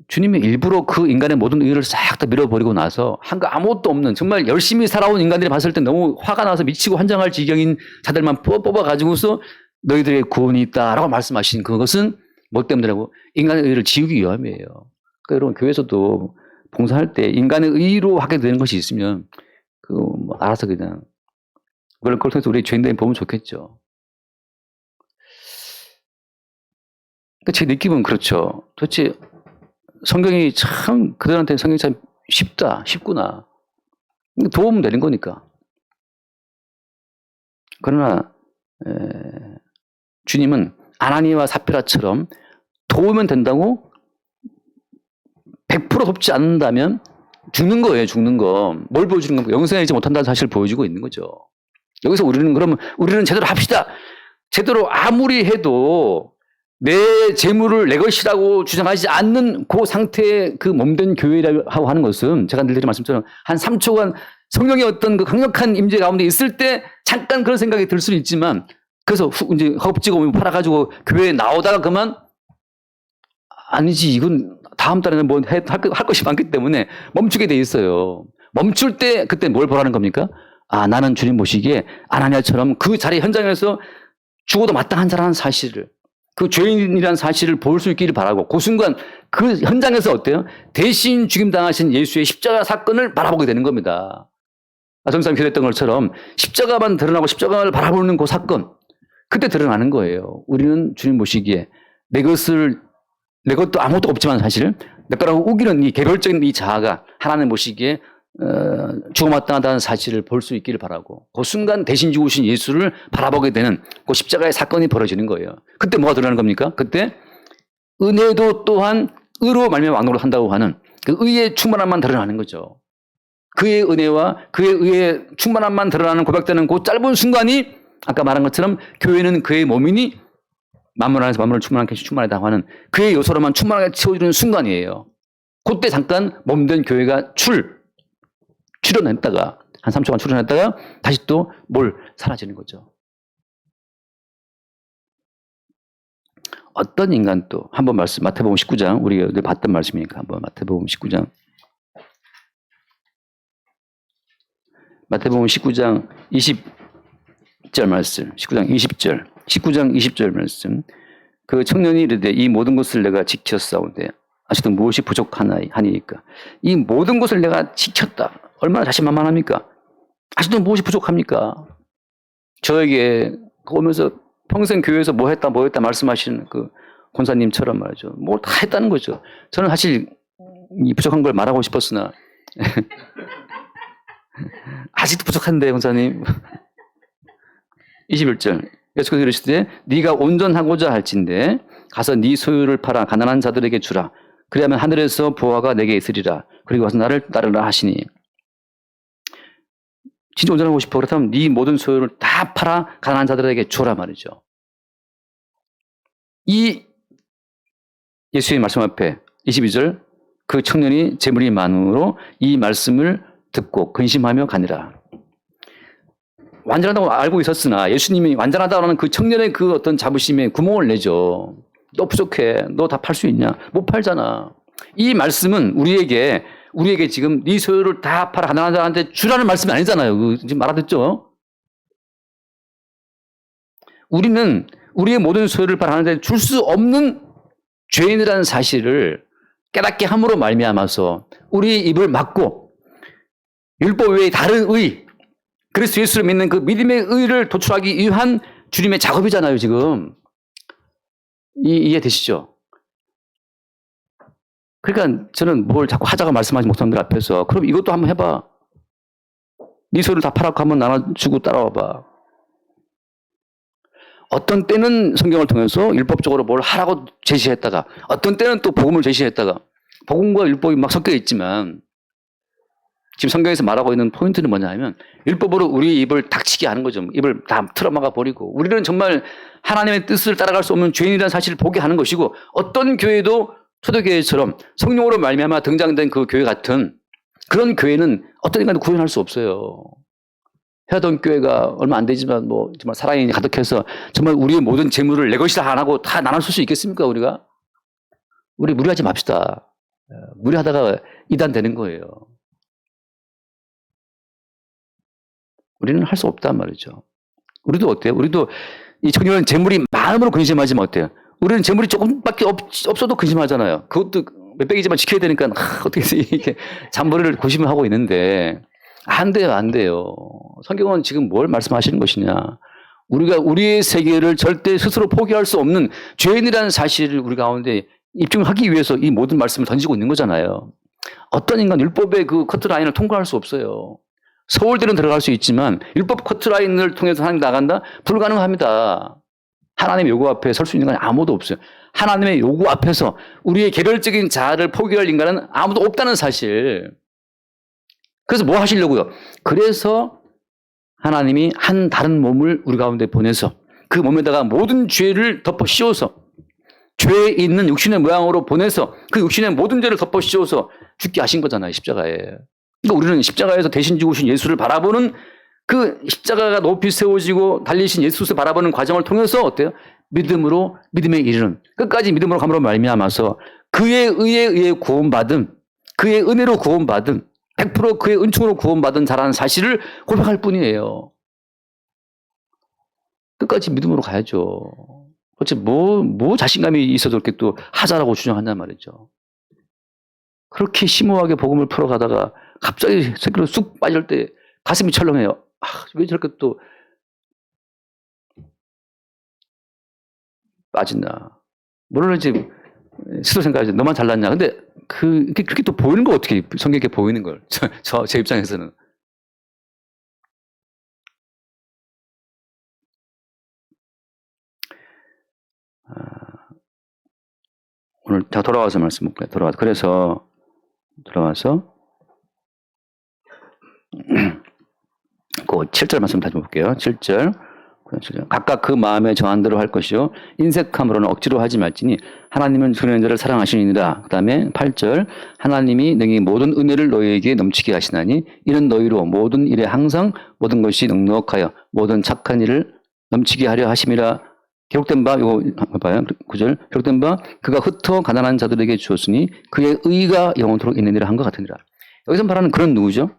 주님이 일부러 그 인간의 모든 의의를 싹 다 밀어버리고 나서 한 거 아무것도 없는 정말 열심히 살아온 인간들이 봤을 때 너무 화가 나서 미치고 환장할 지경인 자들만 뽑아가지고서 너희들의 구원이 있다라고 말씀하신 그것은 뭐 때문이라고 인간의 의의를 지우기 위함이에요. 그러니까 여러분 교회에서도 봉사할 때 인간의 의로 하게 되는 것이 있으면 뭐 알아서 그냥 그걸 통해서 우리 죄인들이 보면 좋겠죠. 그러니까 제 느낌은 그렇죠. 도대체 성경이 참 그들한테 성경이 참 쉽구나. 도움 되는 거니까. 그러나 주님은 아나니와 삽비라처럼 도우면 된다고 100% 돕지 않는다면 죽는 거예요. 죽는 거. 뭘 보여주는 겁니까? 영생을 잃지 못한다는 사실을 보여주고 있는 거죠. 여기서 우리는 제대로 합시다. 제대로 아무리 해도 내 재물을 내 것이라고 주장하지 않는 그 상태의 그 몸된 교회라고 하는 것은 제가 늘 드린 말씀처럼 한 3초간 성령의 어떤 그 강력한 임재 가운데 있을 때 잠깐 그런 생각이 들 수는 있지만 그래서 이제 허겁지겁 팔아가지고 교회에 나오다가 그만 아니지 이건 다음 달에는 뭐 할 것이 많기 때문에 멈추게 돼 있어요. 멈출 때 그때 뭘 보라는 겁니까? 아 나는 주님 모시기에 아나니아처럼 그 자리 현장에서 죽어도 마땅한 자라는 사실을 그 죄인이라는 사실을 볼 수 있기를 바라고 그 순간 그 현장에서 어때요? 대신 죽임당하신 예수의 십자가 사건을 바라보게 되는 겁니다. 정사님 기도했던 것처럼 십자가만 드러나고 십자가를 바라보는 그 사건 그때 드러나는 거예요. 우리는 주님 모시기에 내 것도 아무것도 없지만 사실 내 거라고 우기는 이 개별적인 이 자아가 하나님 모시기에 죽어마땅하다는 사실을 볼 수 있기를 바라고 그 순간 대신 죽으신 예수를 바라보게 되는 그 십자가의 사건이 벌어지는 거예요. 그때 뭐가 드러나는 겁니까? 그때 은혜도 또한 의로 말미암아 왕노로 한다고 하는 그 의의 충만함만 드러나는 거죠. 그의 은혜와 그의 의의 충만함만 드러나는 고백되는 그 짧은 순간이 아까 말한 것처럼 교회는 그의 몸이니 만물 안에서 만물을 충만하게 충만하다고 하는 그의 요소로만 충만하게 채워주는 순간이에요. 그때 잠깐 몸된 교회가 출현했다가 한 3초간 출현했다가 다시 또 사라지는 거죠. 어떤 인간도 한번 마태복음 19장 우리가 늘 봤던 말씀이니까 한번 마태복음 19장 20절 말씀 19장 20절 말씀 그 청년이 이르되 이 모든 것을 내가 지켰사온데 아직도 무엇이 부족하니까 이 모든 것을 내가 지켰다. 얼마나 자신만만합니까? 아직도 무엇이 부족합니까? 저에게 오면서 평생 교회에서 뭐 했다 말씀하시는 그 권사님처럼 말이죠. 뭘 다 했다는 거죠. 저는 사실 이 부족한 걸 말하고 싶었으나 아직도 부족한데 권사님 21절 예수께서 이르시되 네가 온전하고자 할진대 가서 네 소유를 팔아 가난한 자들에게 주라. 그리하면 하늘에서 보화가 내게 있으리라. 그리고 와서 나를 따르라 하시니 진짜 온전하고 싶어. 그렇다면 네 모든 소유를 다 팔아 가난한 자들에게 주라 말이죠. 이 예수의 말씀 앞에 22절 그 청년이 재물이 많으므로 이 말씀을 듣고 근심하며 가니라. 완전하다고 알고 있었으나 예수님이 완전하다고 하는 그 청년의 그 어떤 자부심에 구멍을 내죠. 너 부족해. 너 다 팔 수 있냐? 못 팔잖아. 이 말씀은 우리에게 지금 네 소유를 다 팔아 가난한 자한테 주라는 말씀이 아니잖아요. 지금 알아듣죠? 우리는 우리의 모든 소유를 팔아 가난한 자한테 줄 수 없는 죄인이라는 사실을 깨닫게 함으로 말미암아서 우리의 입을 막고 율법 외에 다른 의 그리스도 예수를 믿는 그 믿음의 의를 도출하기 위한 주님의 작업이잖아요, 지금. 이해되시죠? 그러니까 저는 뭘 자꾸 하자고 말씀하지 못하는 분 앞에서 그럼 이것도 한번 해봐. 네 소유를 다 팔아고 한번 나눠주고 따라와봐. 어떤 때는 성경을 통해서 율법적으로 뭘 하라고 제시했다가 어떤 때는 또 복음을 제시했다가 복음과 율법이 막 섞여 있지만 지금 성경에서 말하고 있는 포인트는 뭐냐 하면 율법으로 우리 입을 닥치게 하는 거죠. 입을 다 틀어막아 버리고 우리는 정말 하나님의 뜻을 따라갈 수 없는 죄인이라는 사실을 보게 하는 것이고 어떤 교회도 초대교회처럼 성령으로 말미암아 등장된 그 교회 같은 그런 교회는 어떤 인간도 구원할 수 없어요. 해하던 교회가 얼마 안 되지만 뭐 정말 사랑이 가득해서 정말 우리의 모든 재물을 내 것이라 안 하고 다 나눠줄 수 있겠습니까 우리가? 우리 무리하지 맙시다. 무리하다가 이단 되는 거예요. 우리는 할 수 없단 말이죠. 우리도 어때요? 우리도 이 청년은 재물이 많음으로 근심하지만 어때요? 우리는 재물이 조금밖에 없어도 근심하잖아요. 그것도 몇백이지만 지켜야 되니까 어떻게 이렇게 잠버리를 고심을 하고 있는데 안 돼요, 안 돼요. 성경은 지금 뭘 말씀하시는 것이냐? 우리가 우리의 세계를 절대 스스로 포기할 수 없는 죄인이라는 사실을 우리 가운데 입증하기 위해서 이 모든 말씀을 던지고 있는 거잖아요. 어떤 인간 율법의 그 커트라인을 통과할 수 없어요. 서울대는 들어갈 수 있지만 율법 커트라인을 통해서 하나님 나간다? 불가능합니다. 하나님의 요구 앞에 설 수 있는 인간이 아무도 없어요. 하나님의 요구 앞에서 우리의 개별적인 자아를 포기할 인간은 아무도 없다는 사실. 그래서 뭐 하시려고요? 그래서 하나님이 한 다른 몸을 우리 가운데 보내서 그 몸에다가 모든 죄를 덮어 씌워서 죄에 있는 육신의 모양으로 보내서 그 육신의 모든 죄를 덮어 씌워서 죽게 하신 거잖아요. 십자가에. 그러니까 우리는 십자가에서 대신 죽으신 예수를 바라보는 그 십자가가 높이 세워지고 달리신 예수를 바라보는 과정을 통해서 어때요? 믿음으로 믿음에 이르는 끝까지 믿음으로 감으로 말미암아서 그의 의에 구원받은 그의 은혜로 구원받은 100% 그의 은총으로 구원받은 자라는 사실을 고백할 뿐이에요. 끝까지 믿음으로 가야죠. 어째 뭐 자신감이 있어도 이렇게 또 하자라고 주장한단 말이죠. 그렇게 심오하게 복음을 풀어가다가 갑자기 새끼로 쑥 빠질 때 가슴이 철렁해요. 왜 저렇게 또 빠진다. 물론 이제 스스로 생각하지 너만 잘났냐. 근데 그렇게 또 보이는 거 어떻게 성경에 보이는 걸. 제 입장에서는. 오늘 다 돌아와서 말씀 볼게요. 돌아와서 그 7절 말씀 다시 볼게요. 7절. 각각 그 마음에 정한 대로 할 것이요 인색함으로는 억지로 하지 말지니 하나님은 주는 자를 사랑하시니라. 그 다음에 8절 하나님이 능히 모든 은혜를 너희에게 넘치게 하시나니 이는 너희로 모든 일에 항상 모든 것이 넉넉하여 모든 착한 일을 넘치게 하려 하심이라. 기록된 바 이거 봐요. 9절 기록된 바 그가 흩어 가난한 자들에게 주었으니 그의 의가 영원토록 있느니라 한 것 같으니라. 여기서 말하는 그런 누구죠?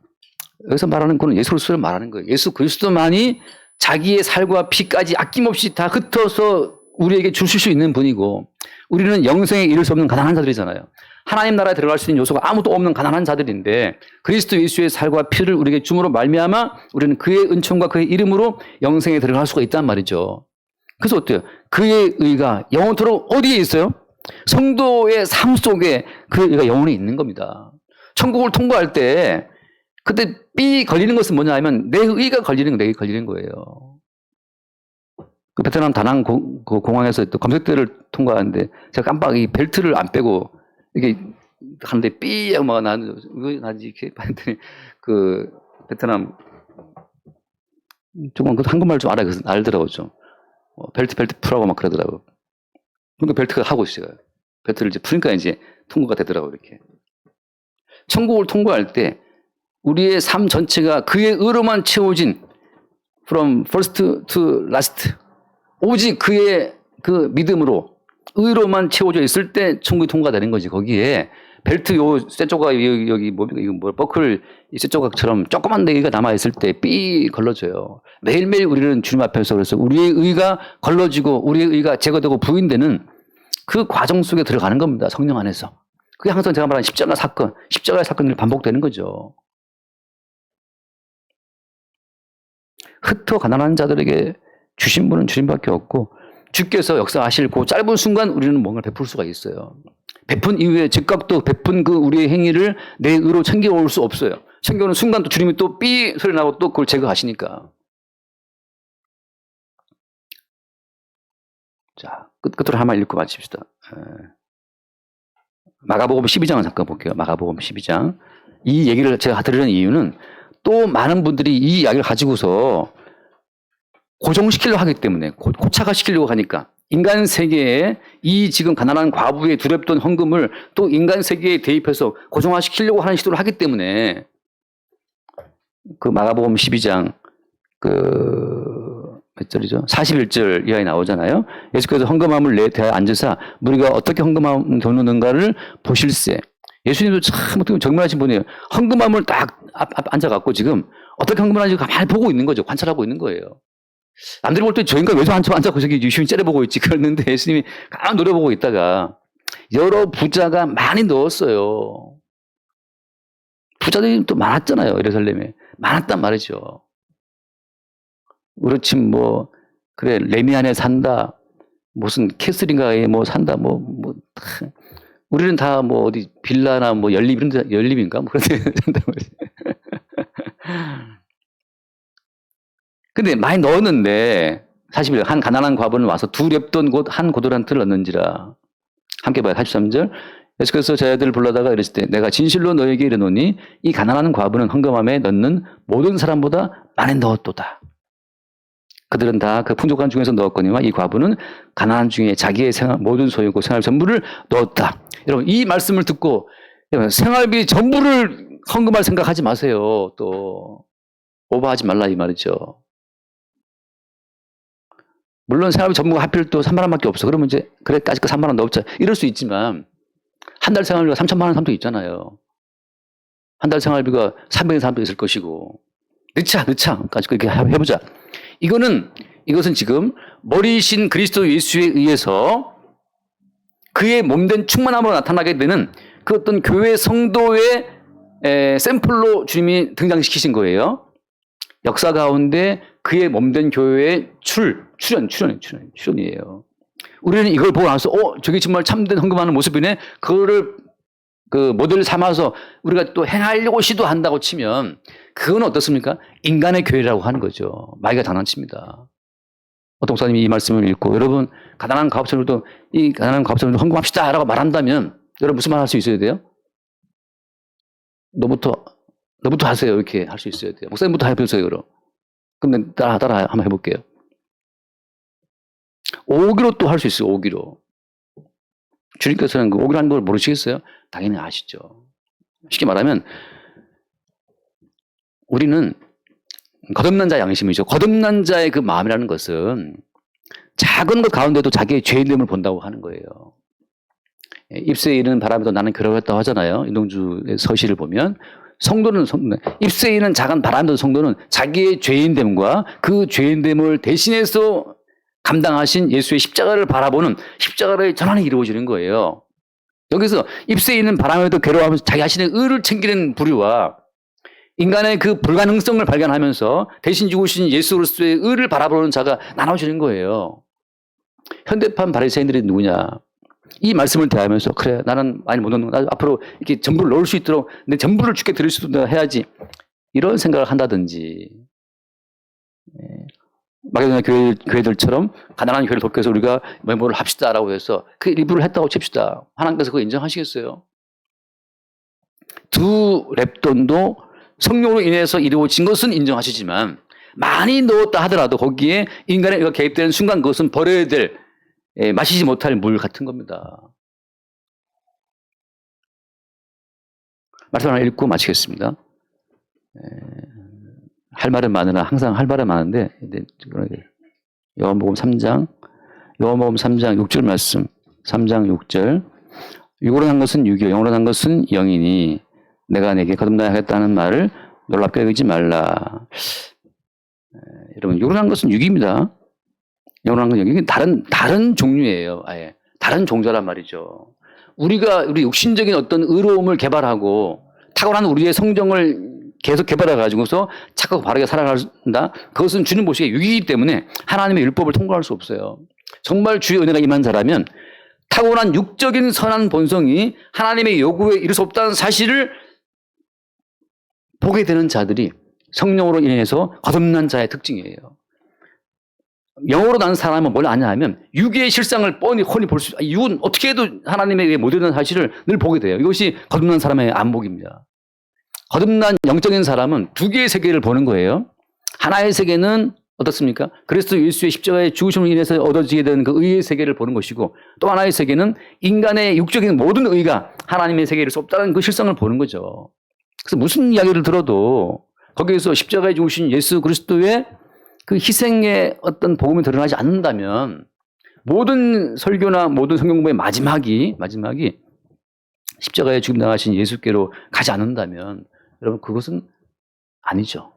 여기서 말하는 그는 예수 그리스도를 말하는 거예요. 예수 그리스도만이 자기의 살과 피까지 아낌없이 다 흩어서 우리에게 주실 수 있는 분이고 우리는 영생에 이를 수 없는 가난한 자들이잖아요. 하나님 나라에 들어갈 수 있는 요소가 아무도 없는 가난한 자들인데 그리스도 예수의 살과 피를 우리에게 줌으로 말미암아 우리는 그의 은총과 그의 이름으로 영생에 들어갈 수가 있단 말이죠. 그래서 어때요? 그의 의가 영원토록 어디에 있어요? 성도의 삶 속에 그의 의가 영원히 있는 겁니다. 천국을 통보할 때 그때 삐 걸리는 것은 뭐냐 하면 내 의가 걸리는 거예요. 그 베트남 다낭 공항에서 또 검색대를 통과하는데 제가 깜빡 이 벨트를 안 빼고 이게 하는데 삐 하고 막 나지 이렇게 봤더니 그 베트남 조금 그 한국말 좀 알더라고요. 벨트 풀라고 막 그러더라고. 그러니까 벨트가 하고 있어요. 벨트를 이제 푸니까 이제 통과가 되더라고 이렇게. 천국을 통과할 때 우리의 삶 전체가 그의 의로만 채워진 from first to last 오직 그의 그 믿음으로 의로만 채워져 있을 때 천국이 통과되는 거지. 거기에 벨트 요 쇠조각 여기 뭐 버클 이 쇠조각처럼 조그만 내기가 남아 있을 때 삐 걸러져요. 매일매일 우리는 주님 앞에서 그래서 우리의 의가 걸러지고 우리의 의가 제거되고 부인되는 그 과정 속에 들어가는 겁니다. 성령 안에서. 그게 항상 제가 말하는 십자가의 사건이 반복되는 거죠. 흩어 가난한 자들에게 주신 분은 주님밖에 없고 주께서 역사하실 그 짧은 순간 우리는 뭔가를 베풀 수가 있어요. 베푼 이후에 즉각도 베푼 그 우리의 행위를 내 의로 챙겨올 수 없어요. 챙겨오는 순간 또 주님이 또 삐 소리 나고 또 그걸 제거하시니까. 자, 끝으로 하나만 읽고 마칩시다. 마가복음 12장을 잠깐 볼게요. 마가복음 12장. 이 얘기를 제가 드리는 이유는 또 많은 분들이 이 이야기를 가지고서 고정시키려고 하기 때문에 고착화시키려고 하니까 인간 세계에 이 지금 가난한 과부의 두렵던 헌금을 또 인간 세계에 대입해서 고정화시키려고 하는 시도를 하기 때문에 그 마가복음 12장 몇 절이죠? 41절 이하에 나오잖아요. 예수께서 헌금함을 내 대하여 앉으사 우리가 어떻게 헌금함을 도느는가를 보실세. 예수님도 참 어떻게 보면 정밀하신 분이에요. 헌금함을 딱 앉아갖고 지금 어떻게 헌금을 하는지 가만히 보고 있는 거죠. 관찰하고 있는 거예요. 남들이 볼 때 저 인간 왜 앉아서 저기 유심히 째려보고 있지 그랬는데 예수님이 가만 노려보고 있다가 여러 부자가 많이 넣었어요. 부자들이 또 많았잖아요. 예루살렘에. 많았단 말이죠. 그렇지 뭐 그래 레미안에 산다. 무슨 캐슬인가에 뭐 산다. 우리는 다 뭐 어디 빌라나 뭐 연립 이런 데 연립인가 뭐 그런 데 산다고. 근데 많이 넣었는데 41절 한 가난한 과부는 와서 두 렙돈 곧 한 고도란트를 넣는지라. 함께 봐요. 43절. 예수께서 저 아이들을 불러다가 이르실 때 내가 진실로 너에게 이르노니 이 가난한 과부는 헌금함에 넣는 모든 사람보다 많이 넣었도다. 그들은 다 그 풍족한 중에서 넣었거니와 이 과부는 가난한 중에 자기의 생활, 모든 소유고 생활 전부를 넣었다. 여러분 이 말씀을 듣고 생활비 전부를 헌금할 생각하지 마세요. 또 오버하지 말라 이 말이죠. 물론 생활비 전부가 하필 또 3만 원밖에 없어. 그러면 이제 그래 까짓 거 3만 원 넣자 이럴 수 있지만 한 달 생활비가 3천만 원 사람도 있잖아요. 한 달 생활비가 300인 사람도 있을 것이고 넣자 까짓 거 이렇게 해보자. 이것은 지금 머리신 그리스도 예수에 의해서 그의 몸된 충만함으로 나타나게 되는 그 어떤 교회 성도의 샘플로 주님이 등장시키신 거예요. 역사 가운데 그의 몸된 교회의 출현이에요. 우리는 이걸 보고 나서 저게 정말 참된 헌금하는 모습이네. 그거를 그 모델을 삼아서 우리가 또 행하려고 시도한다고 치면 그건 어떻습니까? 인간의 교회라고 하는 거죠. 마귀가 장난칩니다. 어떤 목사님이 이 말씀을 읽고 여러분 가난한 가업자들도 이 가난한 가업자들도 헌금합시다 라고 말한다면 여러분 무슨 말 할 수 있어야 돼요? 너부터 하세요 이렇게 할 수 있어야 돼요. 목사님부터 해보세요 그럼. 그럼 따라 한번 해볼게요. 5기로 또 할 수 있어요. 5기로. 주님께서는 그 5기라는 걸 모르시겠어요? 당연히 아시죠. 쉽게 말하면 우리는 거듭난 자의 양심이죠. 거듭난 자의 그 마음이라는 것은 작은 것 가운데도 자기의 죄인됨을 본다고 하는 거예요. 입새에 이르는 바람에도 나는 괴로웠다고 하잖아요. 이동주의 서시를 보면 성도는 입새에 있는 작은 바람에도 성도는 자기의 죄인됨과 그 죄인됨을 대신해서 감당하신 예수의 십자가를 바라보는 십자가의 전환이 이루어지는 거예요. 여기서 입새에 있는 바람에도 괴로워하면서 자기 자신의 의를 챙기는 부류와 인간의 그 불가능성을 발견하면서 대신 죽으신 예수 그리스도의 의를 바라보는 자가 나눠지는 거예요. 현대판 바리새인들이 누구냐? 이 말씀을 대하면서 그래 나는 많이 못 넣는 나 앞으로 이렇게 전부를 넣을 수 있도록 내 전부를 주께 드릴 수 있도록 해야지 이런 생각을 한다든지 마게도냐 교회들처럼 가난한 교회를 돕기 위해서 우리가 메모를 합시다라고 해서 그 일부를 했다고 칩시다. 하나님께서 그거 인정하시겠어요? 두 렙돈도 성령으로 인해서 이루어진 것은 인정하시지만 많이 넣었다 하더라도 거기에 인간의 의가 개입되는 순간 그것은 버려야 될 마시지 못할 물 같은 겁니다. 말씀 하나 읽고 마치겠습니다. 할 말은 많으나 항상 할 말은 많은데 요한복음 3장 6절 말씀 3장 6절 육으로 한 것은 육이요 영으로 한 것은 영이니 내가 내게 거듭나야 하겠다는 말을 놀랍게 여기지 말라. 여러분 육으로 한 것은 육입니다. 영으로 한 것은 영이 다른 종류예요. 아예 다른 종자란 말이죠. 우리 육신적인 어떤 의로움을 개발하고 탁월한 우리의 성정을 계속 개발해가지고서 착하고 바르게 살아간다. 그것은 주님 보시기에 육이기 때문에 하나님의 율법을 통과할 수 없어요. 정말 주의 은혜가 임한 자라면 타고난 육적인 선한 본성이 하나님의 요구에 이를 수 없다는 사실을 보게 되는 자들이 성령으로 인해서 거듭난 자의 특징이에요. 영으로 난 사람은 뭘 아냐 하면 육의 실상을 뻔히 훤히 볼 수, 육은 어떻게 해도 하나님에 의해 못 이루는 사실을 늘 보게 돼요. 이것이 거듭난 사람의 안목입니다. 거듭난 영적인 사람은 두 개의 세계를 보는 거예요. 하나의 세계는 어떻습니까? 그리스도 예수의 십자가의 죽으심으로 인해서 얻어지게 된 그 의의 세계를 보는 것이고 또 하나의 세계는 인간의 육적인 모든 의가 하나님의 세계일 수 없다는 그 실상을 보는 거죠. 그래서 무슨 이야기를 들어도 거기에서 십자가에 죽으신 예수 그리스도의 그 희생의 어떤 복음이 드러나지 않는다면 모든 설교나 모든 성경 공부의 마지막이 십자가에 죽임 당하신 예수께로 가지 않는다면 여러분 그것은 아니죠.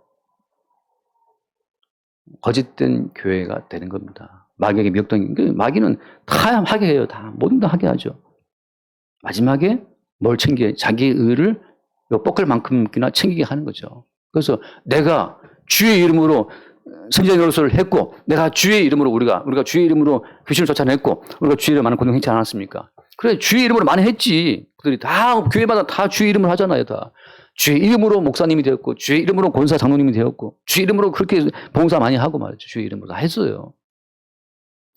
거짓된 교회가 되는 겁니다. 마귀에게 미혹된 마귀는 다 하게 해요. 다 모든 다 하게 하죠. 마지막에 뭘 챙겨? 자기의 의를 요 뻐끌만큼이나 챙기게 하는 거죠. 그래서 내가 주의 이름으로 선지자 노릇을 했고, 내가 주의 이름으로 우리가 주의 이름으로 귀신을 쫓아냈고, 우리가 주의 이름으로 많은 권능 행치 않았습니까? 그래, 주의 이름으로 많이 했지. 그들이 다, 교회마다 다 주의 이름을 하잖아요, 다. 주의 이름으로 목사님이 되었고, 주의 이름으로 권사 장로님이 되었고, 주의 이름으로 그렇게 봉사 많이 하고 말이죠. 주의 이름으로 다 했어요.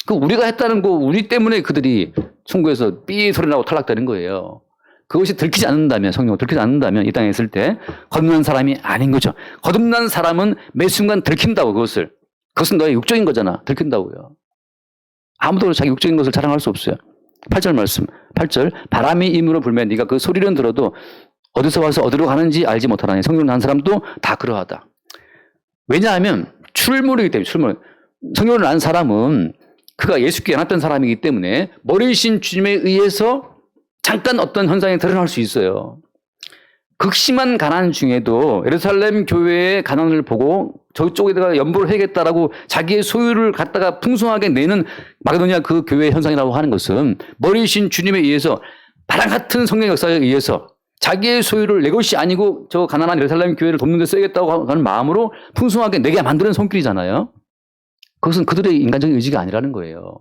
그 우리가 했다는 거, 우리 때문에 그들이 천국에서 삐 소리 나고 탈락되는 거예요. 그것이 들키지 않는다면, 성령을 들키지 않는다면 이 땅에 있을 때 거듭난 사람이 아닌 거죠. 거듭난 사람은 매 순간 들킨다고, 그것을. 그것은 너의 육적인 거잖아. 들킨다고요. 아무도 자기 육적인 것을 자랑할 수 없어요. 8절 말씀. 8절. 바람이 임으로 불면 네가 그 소리는 들어도 어디서 와서 어디로 가는지 알지 못하나니 성령을 난 사람도 다 그러하다. 왜냐하면 출물이기 때문에, 출물. 성령을 난 사람은 그가 예수께 안았던 사람이기 때문에 머리이신 주님에 의해서 잠깐 어떤 현상이 드러날 수 있어요. 극심한 가난 중에도 예루살렘 교회의 가난을 보고 저쪽에다가 연보를 해야겠다라고 자기의 소유를 갖다가 풍성하게 내는 마게도냐 그 교회의 현상이라고 하는 것은 머리이신 주님에 의해서 바람 같은 성령의 역사에 의해서 자기의 소유를 내 것이 아니고 저 가난한 예루살렘 교회를 돕는 데 써야겠다고 하는 마음으로 풍성하게 내게 만드는 손길이잖아요. 그것은 그들의 인간적인 의지가 아니라는 거예요.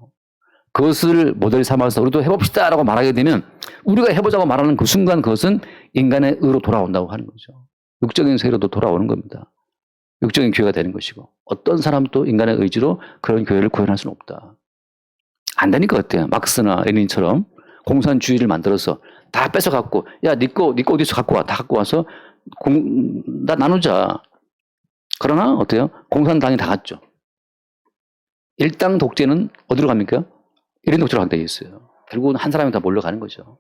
그것을 모델 삼아서 우리도 해봅시다라고 말하게 되면 우리가 해보자고 말하는 그 순간 그것은 인간의 의로 돌아온다고 하는 거죠. 육적인 세계로도 돌아오는 겁니다. 육적인 교회가 되는 것이고 어떤 사람도 인간의 의지로 그런 교회를 구현할 수는 없다. 안 되니까 어때요? 막스나 레닌처럼 공산주의를 만들어서 다 뺏어갖고 야, 네 거 어디서 갖고 와. 다 갖고 와서 나누자. 그러나 어때요? 공산당이 다 갔죠. 일당 독재는 어디로 갑니까? 1인 독재로 가게 돼 있어요. 결국은 한 사람이 다 몰려가는 거죠.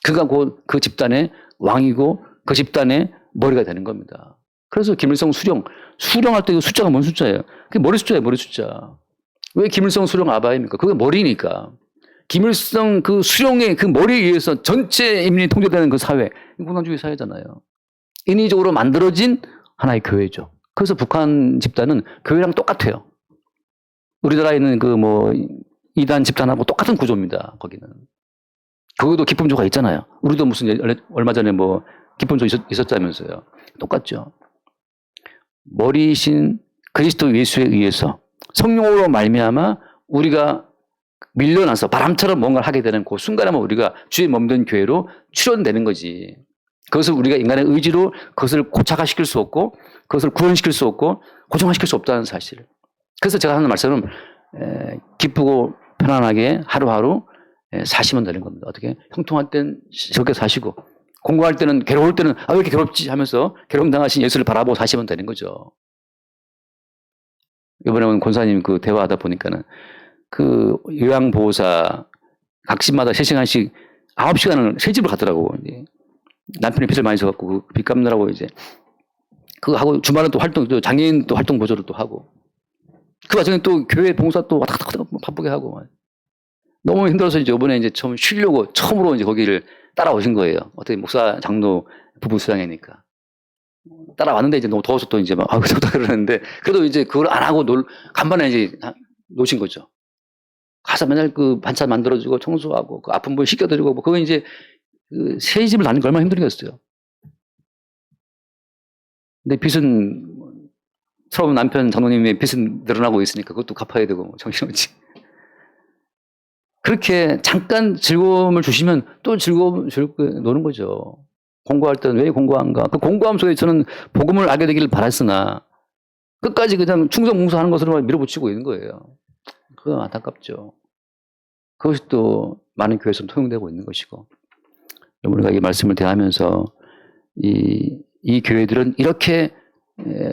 그가 곧 그 집단의 왕이고 그 집단의 머리가 되는 겁니다. 그래서 김일성 수령할 때 그 숫자가 뭔 숫자예요? 그게 머리 숫자예요, 머리 숫자. 왜 김일성 수령 아바입니까? 그게 머리니까. 김일성 그 수령의 그 머리에 의해서 전체 인민이 통제되는 그 사회, 공산주의 사회잖아요. 인위적으로 만들어진 하나의 교회죠. 그래서 북한 집단은 교회랑 똑같아요. 우리나라에 있는 그 이단 집단하고 똑같은 구조입니다. 거기는. 거기도 기쁨조가 있잖아요. 우리도 무슨 얼마 전에 기쁨조 있었다면서요. 똑같죠. 머리이신 그리스도 예수에 의해서 성령으로 말미암아 우리가 밀려나서 바람처럼 뭔가를 하게 되는 그 순간에만 우리가 주의 몸된 교회로 출현되는 거지. 그것을 우리가 인간의 의지로 그것을 고착화시킬 수 없고 그것을 구현시킬 수 없고 고정화시킬 수 없다는 사실. 그래서 제가 하는 말씀은 기쁘고 편안하게 하루하루 사시면 되는 겁니다. 어떻게? 형통할 땐 저렇게 사시고 공부할 때는 괴로울 때는 왜 이렇게 괴롭지 하면서 괴로움 당하신 예수를 바라보고 사시면 되는 거죠. 이번에 권사님 그 대화하다 보니까는 그 요양보호사 각시마다 3시간씩 9시간을 새집을 가더라고. 남편이 빚을 많이 져갖고 그 빚 갚느라고 이제 그거 하고 주말은 또 장애인 또 활동 보조를 또 하고 그 와중에 또 교회 봉사 또 왔다 갔다 바쁘게 하고 너무 힘들어서 이제 이번에 이제 처음으로 이제 거기를 따라오신 거예요. 어떻게 목사 장로 부부 수양회니까 따라왔는데 이제 너무 더워서 또 이제 그러다 그러는데 그래도 이제 그걸 안 하고 간만에 이제 노신 거죠. 가서 맨날 그 반찬 만들어주고 청소하고 그 아픈 분 씻겨드리고 그거 이제 그 새 집을 다니는 거 얼마나 힘들겠어요. 근데 빚은 처음 남편 장로님의 빚은 늘어나고 있으니까 그것도 갚아야 되고 정신없지. 그렇게 잠깐 즐거움을 주시면 또 즐겁게 노는 거죠. 공부할 때는 왜 공부한가? 그 공부함 속에 저는 복음을 알게 되기를 바랐으나 끝까지 그냥 충성공사하는 것으로 밀어붙이고 있는 거예요. 그거 안타깝죠. 그것이 또 많은 교회에서 통용되고 있는 것이고 우리가 이 말씀을 대하면서 이 교회들은 이렇게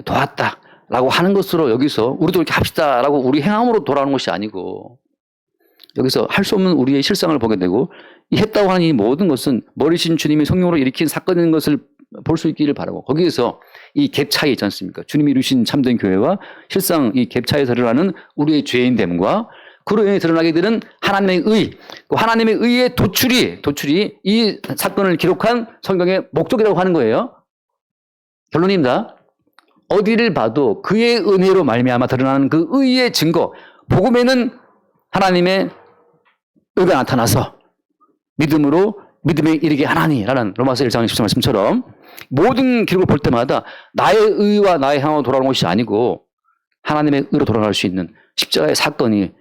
도왔다라고 하는 것으로 여기서 우리도 이렇게 합시다라고 우리 행함으로 돌아오는 것이 아니고 여기서 할 수 없는 우리의 실상을 보게 되고 이 했다고 하는 이 모든 것은 머리신 주님이 성령으로 일으킨 사건인 것을 볼 수 있기를 바라고 거기에서 이 갭 차이 있지 않습니까? 주님이 이루신 참된 교회와 실상 이 갭 차이에서 드러나는 우리의 죄인됨과 그로 인해 드러나게 되는 하나님의 의, 그 하나님의 의의 도출이 이 사건을 기록한 성경의 목적이라고 하는 거예요. 결론입니다. 어디를 봐도 그의 은혜로 말미암아 드러나는 그 의의 증거, 복음에는 하나님의 의가 나타나서 믿음으로 믿음에 이르게 하나니라는 로마서 1장 10절 말씀처럼 모든 기록을 볼 때마다 나의 의와 나의 향으로 돌아오는 것이 아니고 하나님의 의로 돌아갈 수 있는 십자가의 사건이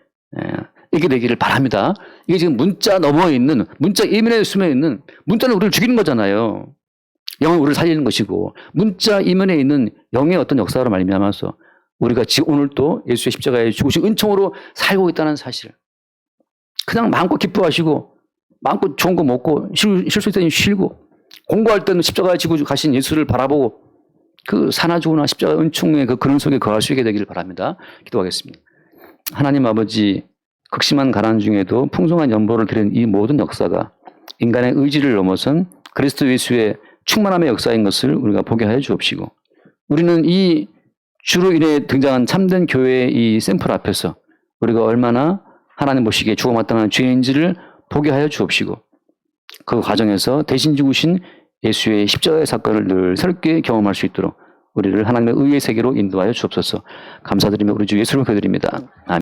이게 되기를 바랍니다. 이게 지금 문자 너머에 있는, 문자 이면에 숨어 있는, 문자는 우리를 죽이는 거잖아요. 영은 우리를 살리는 것이고, 문자 이면에 있는 영의 어떤 역사로 말미암아서 우리가 지금 오늘 또 예수의 십자가에 죽으신 은총으로 살고 있다는 사실. 그냥 마음껏 기뻐하시고, 마음껏 좋은 거 먹고, 쉴 수 있을 때는 쉬고, 공부할 때는 십자가에 지고 가신 예수를 바라보고, 그 사나 죽으나 십자가 은총의 그 그늘 속에 거할 수 있게 되기를 바랍니다. 기도하겠습니다. 하나님 아버지, 극심한 가난 중에도 풍성한 연보를 드린 이 모든 역사가 인간의 의지를 넘어선 그리스도 예수의 충만함의 역사인 것을 우리가 보게 하여 주옵시고, 우리는 이 주로 인해 등장한 참된 교회의 이 샘플 앞에서 우리가 얼마나 하나님 보시기에 죽어마땅한 죄인지를 보게 하여 주옵시고, 그 과정에서 대신 죽으신 예수의 십자가의 사건을 늘 새롭게 경험할 수 있도록 우리를 하나님의 의의 세계로 인도하여 주옵소서. 감사드리며 우리 주 예수를 기도드립니다. 아멘.